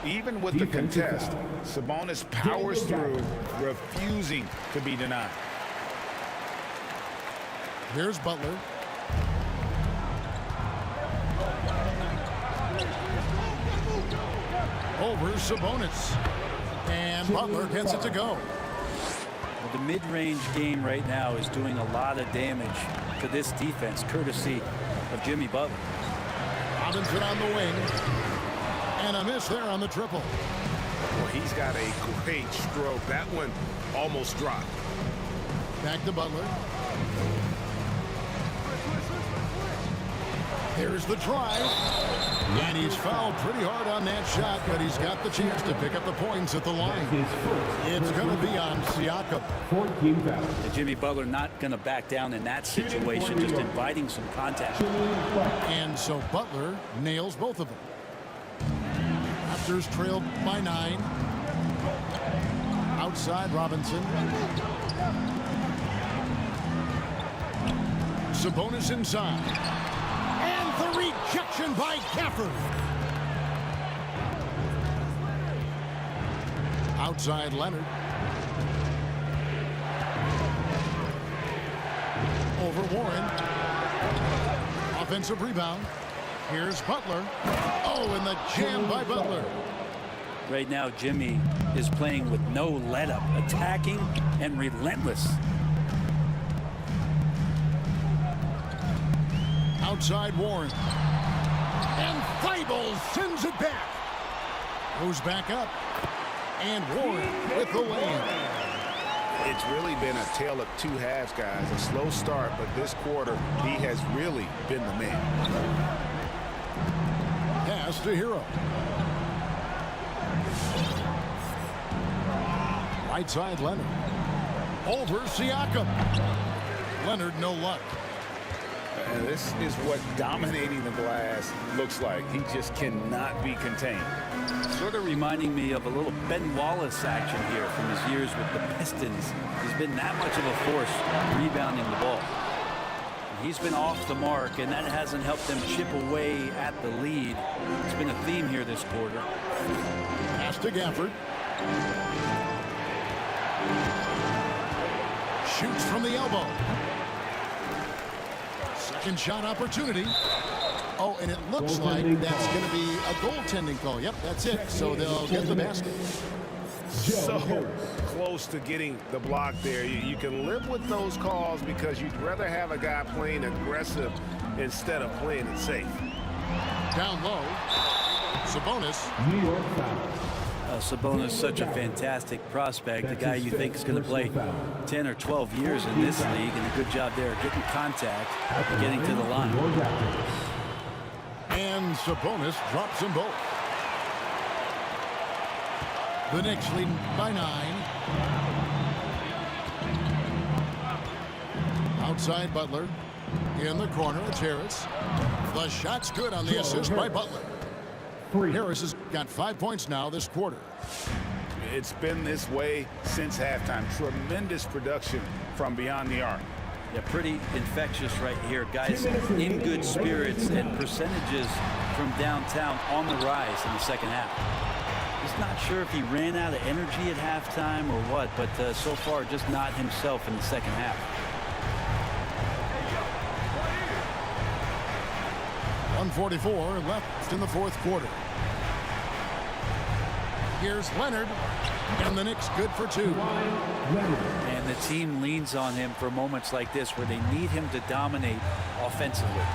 Even with the contest, Sabonis powers through, refusing to be denied. Here's Butler. Over Sabonis. And Butler gets it to go. The mid-range game right now is doing a lot of damage to this defense, courtesy of Jimmy Butler. Robinson on the wing. And a miss there on the triple. Well, he's got a great stroke. That one almost dropped. Back to Butler. Here's the drive. And he's fouled pretty hard on that shot, but he's got the chance to pick up the points at the line. It's going to be on Siakam. 14 fouls. Jimmy Butler not going to back down in that situation, just inviting some contact. And so Butler nails both of them. Raptors trailed by 9. Outside Robinson. Sabonis inside. And the rejection by Gafford. Outside Leonard. Over Warren. Offensive rebound. Here's Butler. Oh, and the jam by Butler. Right now, Jimmy is playing with no let-up, attacking and relentless. Outside Warren. And Thibault sends it back. Goes back up. And Warren with the lay-in. It's really been a tale of two halves, guys. A slow start, but this quarter, he has really been the man. Pass to Hero. Right side Leonard. Over Siakam. Leonard no luck. And this is what dominating the glass looks like. He just cannot be contained. Sort of reminding me of a little Ben Wallace action here from his years with the Pistons. He's been that much of a force rebounding the ball. He's been off the mark, and that hasn't helped them chip away at the lead. It's been a theme here this quarter. Pass to Gafford. Shoots from the elbow. Second shot opportunity. Oh, and it looks like that's going to be a goaltending call. Yep, that's it. So they'll get the basket. So close to getting the block there. You can live with those calls because you'd rather have a guy playing aggressive instead of playing it safe. Down low. Sabonis. New York foul. Sabonis, such a fantastic prospect, a guy you think is going to play 10 or 12 years in this league, and a good job there getting contact and getting to the line. And Sabonis drops them both. The Knicks lead by 9. Outside Butler. In the corner, it's Harris. The shot's good on the assist by Butler. Harris has got 5 points now this quarter. It's been this way since halftime. Tremendous production from beyond the arc. Yeah, pretty infectious right here. Guys in good spirits and percentages from downtown on the rise in the second half. Just not sure if he ran out of energy at halftime or what, but so far just not himself in the second half. 1:44 left in the fourth quarter. Here's Leonard, and the Knicks good for 2. And the team leans on him for moments like this where they need him to dominate offensively.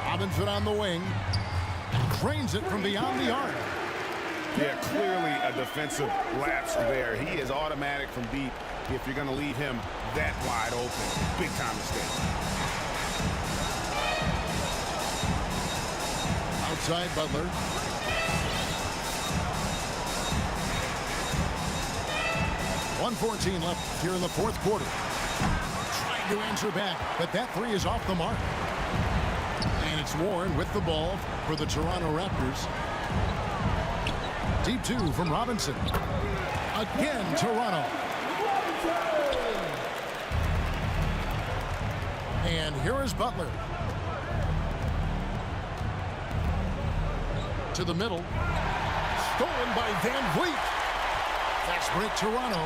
Robinson on the wing. Drains it from beyond the arc. Yeah, clearly a defensive lapse there. He is automatic from deep if you're going to leave him that wide open. Big time mistake. Outside Butler. .114 left here in the fourth quarter. Trying to answer back, but that three is off the mark. And it's Warren with the ball for the Toronto Raptors. Deep 2 from Robinson. Again, Toronto. And here is Butler. To the middle. Stolen by Van Vliet. Fast break Toronto.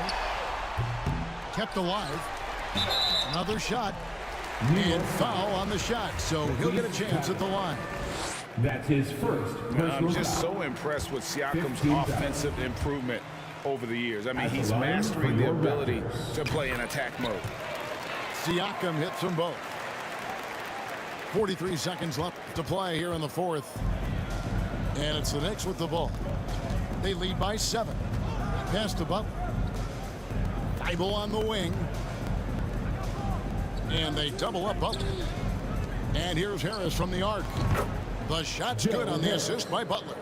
Kept alive. Another shot. And foul on the shot. So he'll get a chance at the line. That's his first. I'm just so impressed with Siakam's offensive improvement over the years. I mean, he's mastering the ability to play in attack mode. Siakam hits them both. 43 seconds left to play here in the fourth. And it's the Knicks with the ball. They lead by 7. Pass to Butler. Bible on the wing. And they double up Butler. And here's Harris from the arc. The shot's good on the assist by Butler.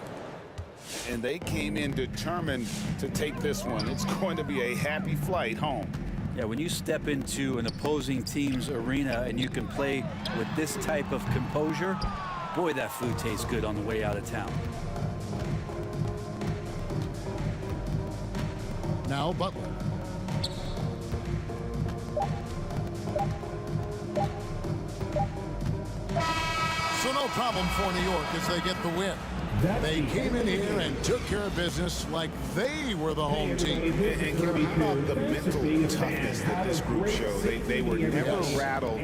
And they came in determined to take this one. It's going to be a happy flight home. Yeah, when you step into an opposing team's arena and you can play with this type of composure, boy, that food tastes good on the way out of town. Now Butler. So no problem for New York as they get the win. They came in here and took care of business like they were the home team. And how about the mental toughness that this group showed? They were never rattled